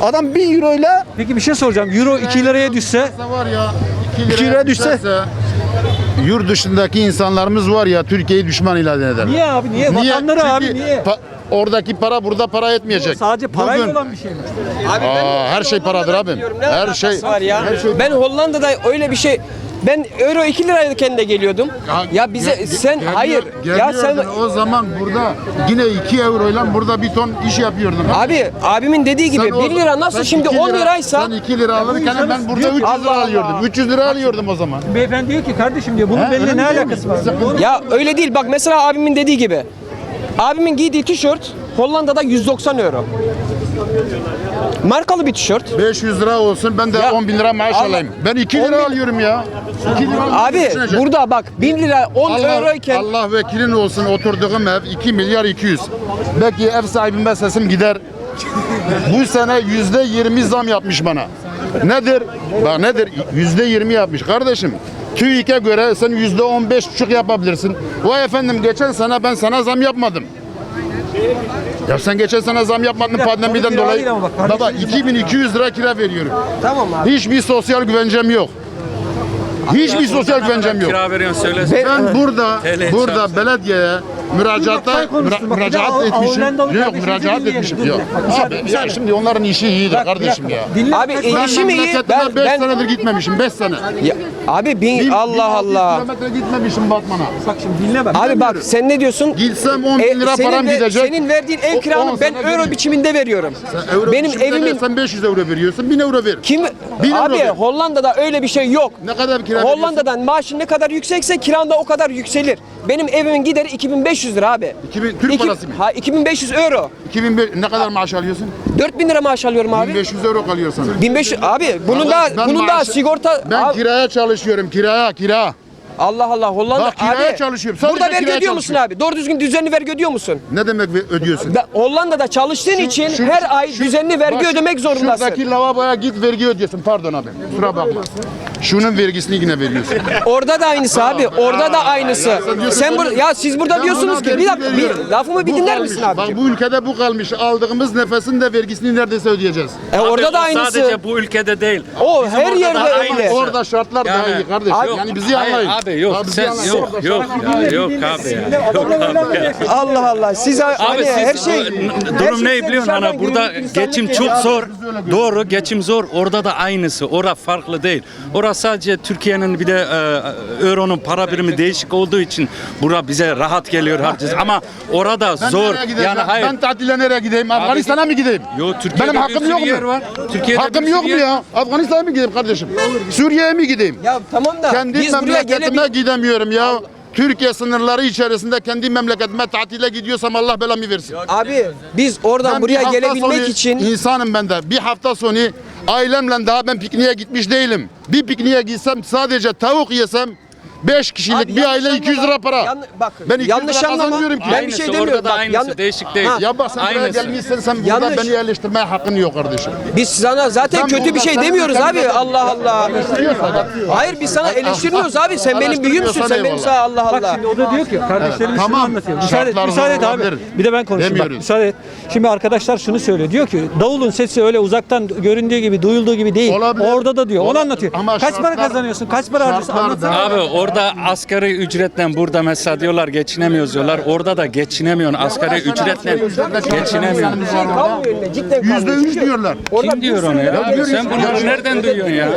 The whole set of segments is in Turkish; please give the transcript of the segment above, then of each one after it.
Adam 1 euroyla Peki bir şey soracağım. Euro 2 liraya düşse Var ya 2 liraya düşse yurt dışındaki insanlarımız var ya Türkiye'yi düşman ilan eder. niye abi? Niye? Vatanları Çünkü abi niye? Oradaki para burada para etmeyecek. Sadece parayla Bugün- olan bir şey mi? Abi her şey paradır abim. Her şey. var ya. Her şey. Ben Hollanda'da öyle bir şey ben euro 2 lirayken de geliyordum. Ya bize sen hayır. Ya sen o zaman burada yine 2 euroyla burada bir ton iş yapıyordun. abi abimin dediği gibi 1 lira nasıl şimdi 10 liraysa Sen 2 lira alırken ben burada 300 lira Allah alıyordum. Allah. 300 lira alıyordum o zaman. Beyefendi diyor ki kardeşim diyor bunun He, benimle öyle ne değil alakası mi? var? ya öyle değil. Bak mesela abimin dediği gibi. Abimin giydiği tişört Hollanda'da 190 euro. Markalı bir tişört. 500 lira olsun ben de Ya, 10 bin lira maaş Allah- alayım. Ben 2 10 lira bin- alıyorum ya. 2 lira Abi düşünecek. burada bak 1 lira 10 euroyken Allah vekilin olsun oturduğum ev 2 milyar 200. Belki ev sahibime sesim gider. Bu sene %20 zam yapmış bana. Nedir? Bak nedir? %20 yapmış kardeşim. TÜİK'e göre sen %15,5 yapabilirsin. Vay efendim geçen sene ben sana zam yapmadım. Ya sen geçen sene zam yapmadın dakika, pandemiden konu kira dolayı. değil ama bak, Baba kardeşim, 2200 lira kira veriyorum. tamam abi. Hiçbir sosyal güvencem yok. Hiçbir sosyal güvencem yok. Kira veriyorsun söyle. Ben burada TL belediyeye müracaatta müracaat etmişim. Yok müracaat etmişim. Yok. Abi ya şimdi onların işi iyidir kardeşim ya. Dinle. Abi Ben işim iyi. memleketime 5 senedir gitmemişim. 5 sene. Ya, abi Allah 1600 Allah. kilometre gitmemişim Batman'a. Bak şimdi dinle bak. Abi bak sen ne diyorsun? Gitsem 10 bin lira param gidecek. Senin verdiğin ev O- kiranı 10 ben sene euro vereyim. biçiminde veriyorum. Euro Benim biçimde evimin versen 500 euro veriyorsun. 1000 euro ver. kim 1000 euro abi ver. Hollanda'da öyle bir şey yok. Ne kadar bir kira veriyorsun? Hollanda'dan maaşın ne kadar yüksekse kiran da o kadar yükselir. Benim evimin gideri 2500 lira abi. 2000 Türk parası mı? Ha 2500 euro. 2005 ne kadar maaş alıyorsun? 4000 lira maaş alıyorum abi. 1500 euro kalıyor sana. 1500 abi bunun Vallahi da ben bunun da maaşı- sigorta Ben abi, kiraya çalışıyorum. Kira. Allah Allah Hollanda Bak, kiraya abi. çalışıyorum. Sadece Burada vergi kiraya ödüyor musun çalışıyorum. abi? Doğru düzgün düzenli vergi ödüyor musun? Ne demek ödüyorsun? Hollanda'da çalıştığın için her ay düzenli vergi bak, ödemek zorundasın. Şuradaki lavaboya git vergi ödüyorsun. Pardon abi. Kusura bakma. Şunun vergisini yine veriyorsun. Orada da aynısı abi. Orada da aynısı. Sen ya siz burada Ben diyorsunuz ona ki bir vergi dakika veriyorum. lafımı bir Bu dinler kalmış. misin abi? Bak bu ülkede bu kalmış. Aldığımız nefesin de vergisini neredeyse ödeyeceğiz. Orada Abi, da o aynısı. Sadece bu ülkede değil. O Bizim her orada yerde da öyle. aynısı. Orada şartlar daha iyi kardeşim. Yok, Yani bizi hayır anlayın. Abi yok. Abi bizi Sen anlayın. yok abi ya. Allah Allah. Siz Abi hani siz her şey durum ne biliyorsun ana burada geçim çok zor. Doğru geçim zor. Orada da aynısı. Orada farklı değil. Orada sadece Türkiye'nin bir de euronun para birimi değişik olduğu için bura bize rahat geliyor harcayacağız. Ama orada Ben zor. nereye gideyim? Yani hayır. Ben tatile nereye gideyim? Afganistan'a mı gideyim? Yo, Türkiye'de Benim bir hakkım sürü yok yer mu? var. Türkiye'de Hakkım bir yok sürü mu yer- ya? Afganistan'a mı gideyim kardeşim? Suriye'ye mi gideyim? ya tamam da Kendi biz buraya memleketime gelebil gidemiyorum ya. Türkiye sınırları içerisinde kendi memleketime tatile gidiyorsam Allah belamı versin. abi biz oradan Ben bir buraya hafta gelebilmek sonu için insanım ben de. Bir hafta sonu ailemle daha ben pikniğe gitmiş değilim. Bir pikniğe gitsem sadece tavuk yesem 5 kişilik Abi bir yanlış aile 200 lira anlama. para. Bak, Ben 200 yanlış lira anlama. kazanmıyorum ki. Ben bir Aynısı, şey orada demiyorum. da Bak, aynısı, değişik değil. Ya bak sen buraya Aynısı. gelmişsin sen burada Yanlış. beni eleştirmeye hakkın yok kardeşim. Biz sana zaten Ben kötü bir burada şey sana demiyoruz kendi abi. memleketimi Allah Allah. Hayır biz sana eleştirmiyoruz abi. Sen benim büyüğümsün. Sen benim eyvallah. sana Allah Bak Allah. şimdi o da diyor ki kardeşlerim Tamam. şunu anlatıyor. Şartlar Müsaade et zor abi. olabilir. Bir de ben konuşayım. Bak, Demiyoruz. müsaade et. Şimdi arkadaşlar şunu söylüyor. Diyor ki davulun sesi öyle uzaktan göründüğü gibi, duyulduğu gibi değil. Olabilir. Orada da diyor. Onu anlatıyor. Ama Kaç para şartlar- kazanıyorsun? Kaç para harcıyorsun? şartlar Anlatsana. da- Abi orada asgari ücretle burada mesela diyorlar geçinemiyoruz diyorlar. Orada da geçinemiyorsun. Asgari ücretle geçinemiyorsun. Bir şey kalmıyor eline. Cidden kalmıyor. %100 diyorlar. Kim diyor onu ya? Sen bunları nereden duyuyorsun ya?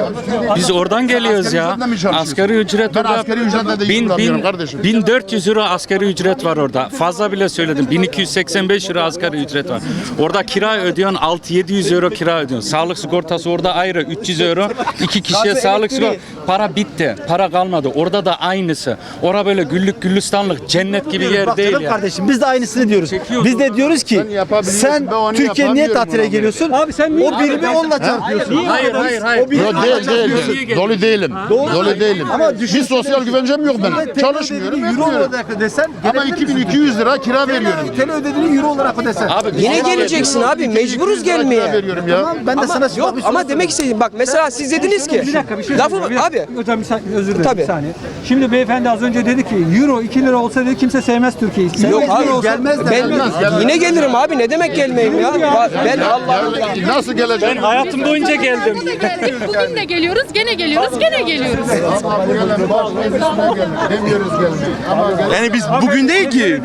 Biz oradan geliyoruz ya. ücretle mi çalışıyorsun? Asgari ücret Ben orada asgari ücretle de yıkılamıyorum kardeşim. 1400 euro asgari ücret var orada. Fazla bile söyledim. 1285 euro asgari ücret var. Orada kira ödüyorsun 600-700 euro kira ödüyorsun. Sağlık sigortası orada ayrı 300 euro. 2 kişiye Gazı, sağlık elektriği. sigortası. Para bitti. Para kalmadı. Orada da aynısı. Orada böyle güllük gülistanlık cennet gibi yer Bak değil canım ya. kardeşim biz de aynısını diyoruz. Çekiyoruz Biz de orada. diyoruz ki Sen yapabiliyorsun, sen ben onu Türkiye'ye niye yapamıyorum tatile ona. geliyorsun? Abi sen niye- o birimi Abi, onunla çarpıyorsun. Hayır. O birimi Yok onunla değil, çarpıyorsun. değil. Dolu değilim. Dolu değilim. Ama Bir sosyal güvencem yok benim. Çalışmıyorum, Euro etmiyorum. olarak ödesen Ama 2200 lira kira veriyorum. TL ödediğini euro olarak ödesen. Abi Yine geleceksin abi. Mecburuz Kira gelmeye. veriyorum ya. Tamam ben de sana Yok ama demek istediğim bak mesela siz dediniz ki Bir dakika bir şey lafı söyleyeceğim. abi Hocam bir saniye, özür dilerim Tabii. bir saniye. Şimdi beyefendi az önce dedi ki euro 2 lira olsa dedi kimse sevmez Türkiye'yi. Yok abi gelmez de. ben yine gelirim abi, ne demek gelmeyeyim ya? Ben Nasıl gelecek? Hayatım boyunca geldim. Bugün de geliyoruz, gene geliyoruz, gene geliyoruz. Demiyoruz gelmeyi. Ama Yani biz bugün değil ki.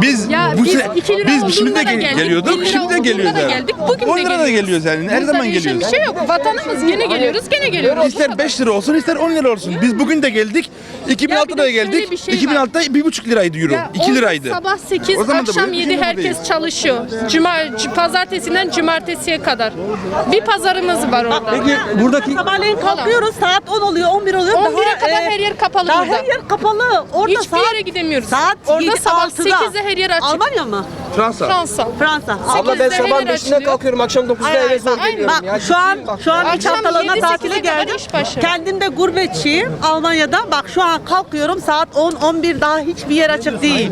Biz Ya bu biz se- 2 lira biz şimdi de olduğunda da geldik, geliyorduk, 1 lira şimdi de olduğunda geliyoruz da yani. geldik, bugün 10 de lira da geliyoruz yani. Her Burada zaman değişen geliyoruz. bir şey yok. Vatanımız, gene geliyoruz, gene geliyoruz. İster 5 lira olsun ister 10 lira olsun. Biz bugün de geldik. 2006'da da şöyle geldik. bir şey var. 2006'da 1,5 liraydı euro. Ya 2 liraydı. Sabah 8, O zaman da akşam böyle bir 7 şey herkes buradayız. çalışıyor. Pazartesinden cumartesiye kadar. Bir pazarımız var orada. Peki buradaki Sabahleyin kalkıyoruz, saat 10 oluyor, 11 oluyor. 11'e kadar her yer kapalı daha burada. her yer kapalı. Orada Hiçbir saat, yere gidemiyoruz. saat Orada 7, sabah 6'da. 8'de her yer açık. Almanya mı? Fransa. Fransa. Fransa. abla ben 8'de sabah her yer 5'inde açılıyor. kalkıyorum, akşam 9'da Hayır, eve hayır, zor bak, geliyorum. bak, şu an iç Akşam haftalığına 7-8'e tatile kadar geldim. işbaşı. Kendim de gurbetçiyim Almanya'da. Bak şu an kalkıyorum saat 10-11, daha hiçbir yer açık değil.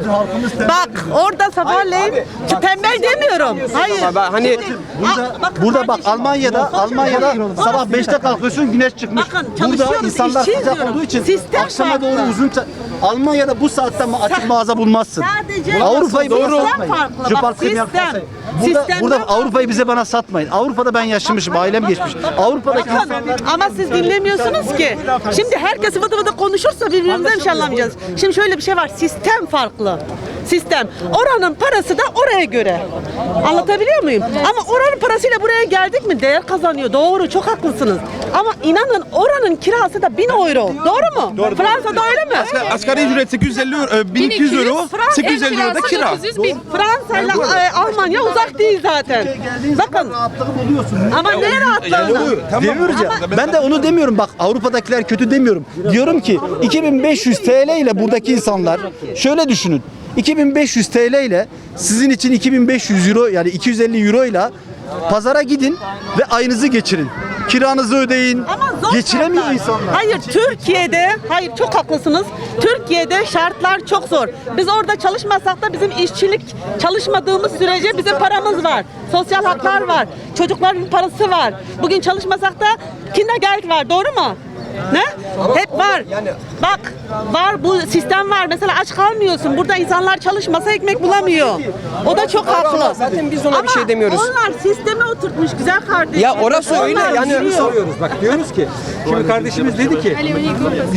Bak orada sabahleyin tembel demiyorum. Hayır. Hani Burada bak Almanya'da sabah 5'te kalkıyorsun güneş çıkmış. Bakın, Burada çalışıyoruz, insanlar işçiyiz sıcak diyorum. olduğu için Sistem akşama doğru farklı. Almanya'da bu saatte açık mağaza bulmazsın. Sadece Avrupa'yı bize sistem satmayın. farklı. Şu Bak, farkı sistem. burada Sistemden Avrupa'yı bize bana satmayın. Avrupa'da ben yaşamışım, ailem geçmiş. Avrupa'daki Bakın, insanlar ama siz dinlemiyorsunuz ki. Şimdi herkes vıdı vıdı konuşursa birbirimizden bir şey anlamayacağız. Şimdi şöyle bir şey var. Sistem farklı. Sistem. Oranın parası da oraya göre. Anlatabiliyor muyum? Ama oranın parasıyla buraya geldik mi değer kazanıyor. Doğru, çok haklısınız. Ama inanın oranın kirası da 1000 euro. Doğru mu? Fransa'da öyle mi? Asgari ücret 850 euro, 1200 euro, 850 euro da kira. 900 bin. Fransa ile Almanya uzak değil zaten. Bakın. Ama ne rahatlığı? Demirci. Ben de onu demiyorum bak Avrupa'dakiler kötü demiyorum. Diyorum ki 2500 TL ile buradaki insanlar şöyle düşünün. 2500 TL ile sizin için 2500 euro yani 250 euro ile pazara gidin ve ayınızı geçirin. Kiranızı ödeyin. Ama zor Geçiremiyor şartlar. insanlar. Hayır Türkiye'de, hayır çok haklısınız. Türkiye'de şartlar çok zor. Biz orada çalışmasak da bizim işçilik çalışmadığımız sürece bizim paramız var. Sosyal haklar var. Çocukların parası var. Bugün çalışmasak da Kindergeld var. Doğru mu? Ne? Hep var. Bak var, bu sistem var. Mesela aç kalmıyorsun. Burada insanlar çalışmasa ekmek bulamıyor. O da çok haklı. zaten biz ona bir şey demiyoruz. Onlar sisteme oturtmuş güzel kardeşim. Ya orası öyle Onlar yani. yürüyor. soruyoruz bak diyoruz ki şimdi kardeşimiz dedi ki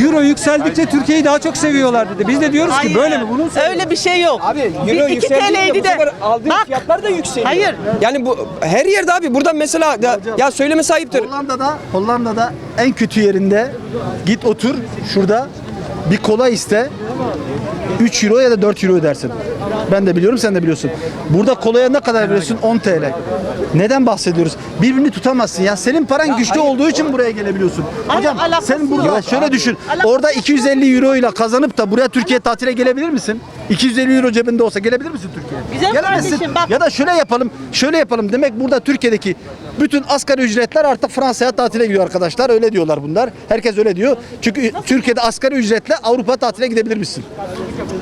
euro yükseldikçe Türkiye'yi daha çok seviyorlar dedi. Biz de diyoruz ki Hayır, böyle mi bunun? öyle bir şey yok. Abi Bir euro 2 yükseldiğinde TL'ydi bu de. sefer aldığın Bak, fiyatlar da yükseliyor. hayır. Yani bu her yerde abi, burada mesela ya söylemesi ayıptır. Hollanda'da en kötü yerinde git otur şurada bir kola iste 3 euro ya da 4 euro ödersin. Ben de biliyorum sen de biliyorsun. Burada kolaya ne kadar veriyorsun? 10 TL. Neden bahsediyoruz? Birbirini tutamazsın ya. Senin paran güçlü olduğu için buraya gelebiliyorsun. Hocam alakası sen burada yok. şöyle düşün. Alakası Orada 250 euro ile kazanıp da buraya Türkiye tatile gelebilir misin? 250 euro cebinde olsa gelebilir misin Türkiye'ye? Güzel Gelemezsin. kardeşim, bak. Ya da şöyle yapalım. Demek burada Türkiye'deki bütün asgari ücretler artık Fransa'ya tatile gidiyor arkadaşlar. Öyle diyorlar bunlar. Herkes öyle diyor. Çünkü Türkiye'de asgari ücretle Avrupa tatile gidebilir misin?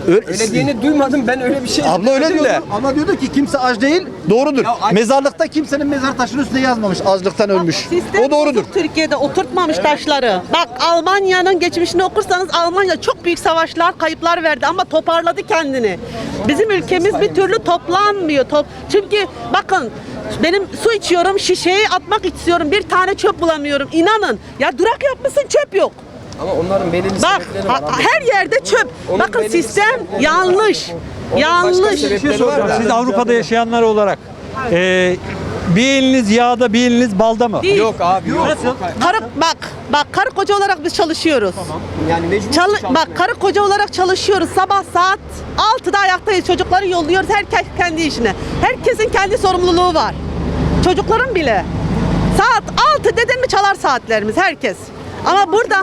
Öyle diyeni duymadım ben, öyle bir şey. Abla öyle demedim diyor. de. Abla diyordu ki kimse aç değil. Doğrudur. Mezarlıkta kimsenin mezar taşının üstüne yazmamış açlıktan ölmüş. Sistem O doğrudur. bozuk, Türkiye'de oturtmamış taşları. Bak Almanya'nın geçmişini okursanız Almanya çok büyük savaşlar, kayıplar verdi ama toparladı kendini. Bizim ülkemiz bir türlü toplanmıyor. Çünkü bakın benim su içiyorum, şişeyi atmak istiyorum. Bir tane çöp bulamıyorum. İnanın. Ya durak yapmışsın, çöp yok. Ama onların belirli Bak sebepleri var abi. her yerde çöp. Onun Bakın belirli sistem sebepleri var. yanlış. Yanlış. sebepleri Bir şey soracağım. Siz Avrupa'da yaşayanlar olarak bir eliniz yağda bir eliniz balda mı? Değil. Yok abi yok. Nasıl? Bak karı koca olarak biz çalışıyoruz. Yani mecbur Bak karı koca olarak çalışıyoruz. Sabah saat 6'da ayaktayız. Çocukları yolluyoruz. Herkes kendi işine. Herkesin kendi sorumluluğu var. Çocukların bile. Saat 6 dedin mi çalar saatlerimiz herkes. Ama burada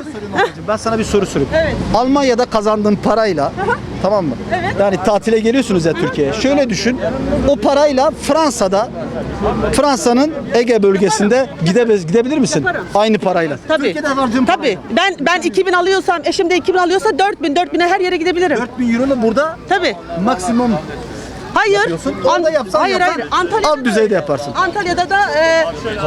Ben sana bir soru sorayım. Evet. Almanya'da kazandığın parayla tamam mı? Evet. Yani tatile geliyorsunuz ya Türkiye'ye. Şöyle düşün. O parayla Fransa'nın Ege bölgesinde gidebilir misin? Yaparım. Aynı parayla. tabii. Türkiye'de harcadığın Tabii. Ben 2000 alıyorsam, eşim de 2000 alıyorsa 4000'e her yere gidebilirim. 4000 euro ile burada Tabii. maksimum Hayır. yapıyorsun. Orada yapsan hayır, yapsan hayır. Antalya'da alt da düzeyde öyle. yaparsın. Antalya'da da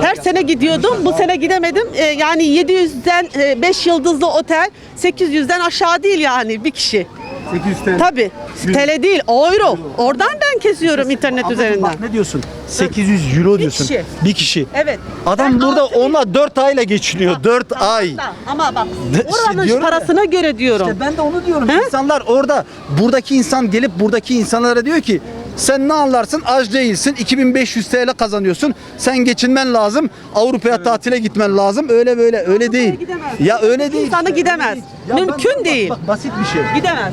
her sene gidiyordum. Bu sene gidemedim. Yani 700'den 5 yıldızlı otel 800'den aşağı değil yani bir kişi. 800 TL. Tabii. TL değil, euro. Oradan ben kesiyorum internet Ablacığım üzerinden. bak ne diyorsun? 800 euro diyorsun. kişi. Bir kişi. Evet. Adam Ben burada 6.000 onunla 4 ayla geçiniyor. 4 ay. Ama bak De- oranın diyorum ya. parasına göre diyorum. İşte ben de onu diyorum. He? İnsanlar orada, buradaki insan gelip buradaki insanlara diyor ki sen ne anlarsın? Aç değilsin. 2500 TL kazanıyorsun. Sen geçinmen lazım. Avrupa'ya tatile gitmen lazım. Öyle böyle öyle değil. gidemez. Ya öyle değil. İnsanı işte, gidemez. öyle değil. Ya ben- Mümkün bak, değil. Bak, basit bir şey. Gidemez.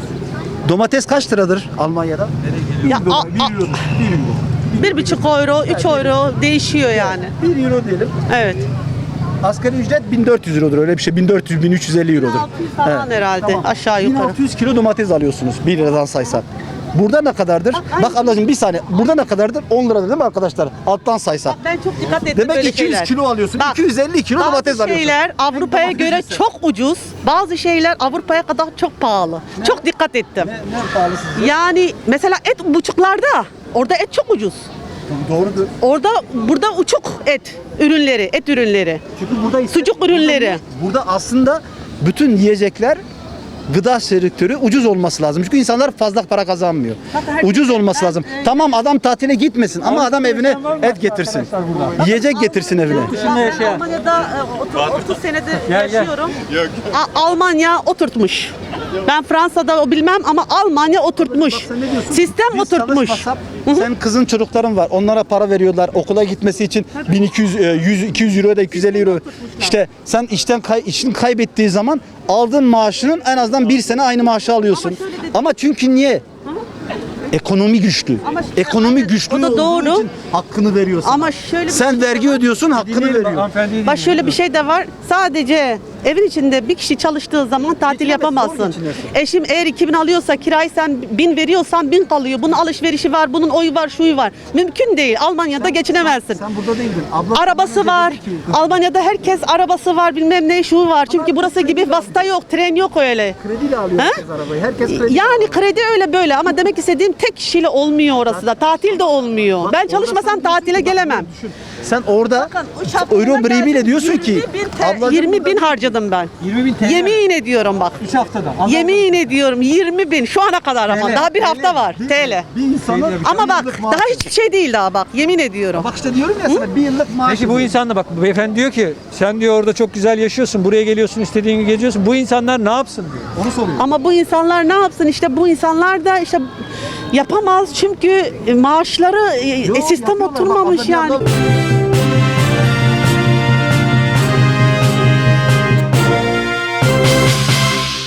Domates kaç liradır Almanya'da? Ya, 1 euro. 1,5 euro, 3 euro değişiyor yani. 1 euro diyelim. Evet. Asgari ücret 1400 eurodur öyle bir şey. 1400-1350 eurodur. 1600 falan herhalde, aşağı yukarı. 1600 kilo domates alıyorsunuz 1 liradan saysak. Burada ne kadardır? Bak ablacığım bir saniye. Burada ne kadardır? 10 liradır değil mi arkadaşlar? Alttan saysak. Ben çok dikkat ettim Demek böyle 200 şeyler. kilo alıyorsun. Bak, 250 kilo domates bazı alıyorsun. şeyler Avrupa'ya domates göre yesen. çok ucuz. Bazı şeyler Avrupa'ya kadar çok pahalı. Çok dikkat ettim. Ne pahalısı? Yani mesela et buçuklarda. Orada et çok ucuz. Doğrudur. Burada uçuk et ürünleri, et ürünleri. Çünkü burada Sucuk ürünleri. Burada aslında bütün yiyecekler gıda sektörü ucuz olması lazım. Çünkü insanlar fazla para kazanmıyor. Ucuz olması lazım. Tamam adam tatile gitmesin ama adam evine et getirsin. Yiyecek getirsin evine. Dışında yaşayan. Almanya'da 30 senedir Gel, gel. yaşıyorum. Almanya oturtmuş. Ben Fransa'da o bilmem ama Almanya oturtmuş. Sistem Biz oturtmuş. çalışmasak, sen kızın çocukların var. Onlara para veriyorlar okula gitmesi için 1200 100 200 euro da 250 euro. İşte sen işini kaybettiği zaman aldığın maaşının en azından bir sene aynı maaşı alıyorsun. Ama çünkü niye? Ekonomi güçlü. Ama şimdi- Ekonomi güçlü o da olduğu doğru. için hakkını veriyorsun. Ama şöyle bir sen şey vergi var. ödüyorsun, hakkını veriyor. Hanımefendi Bak şöyle bir şey de var. Sadece evin içinde bir kişi çalıştığı zaman tatil yapamazsın. geçinersin. Eşim eğer 2000 alıyorsa kirayı sen 1000 veriyorsan 1000 kalıyor. Bunun alışverişi var, bunun oyu var, şuyu var. Mümkün değil. Almanya'da geçinemezsin. Sen burada değildin. Abla Arabası var. Almanya'da herkes arabası var, bilmem ne şu var. Çünkü burası gibi vasıta yok, tren yok öyle. krediyle alıyor He? herkes arabayı. Herkes kredi. Yani kredi öyle böyle ama demek istediğim tek kişiyle olmuyor orası da. Tatil de olmuyor. Ben çalışmasam tatile gelemem. Sen orada Bakın, euro birimiyle diyorsun ki 20 bin harcadım ben. 20.000 TL. Yemin ediyorum bak. 3 haftada. Yemin ediyorum 20 bin şu ana kadar ama TL. daha bir hafta var TL. bir insanın Ama bak yıllık maaşı. daha hiçbir şey değil daha bak yemin ediyorum. Bak işte diyorum ya sana bir yıllık maaş. Peki bu insan da bak beyefendi diyor ki sen diyor orada çok güzel yaşıyorsun. Buraya geliyorsun istediğin gibi geziyorsun. Bu insanlar ne yapsın diyor. Onu soruyor. Ama bu insanlar ne yapsın işte bu insanlar da işte yapamaz çünkü maaşları sistem yapıyorlar. Bak, oturmamış abla bir yani. anda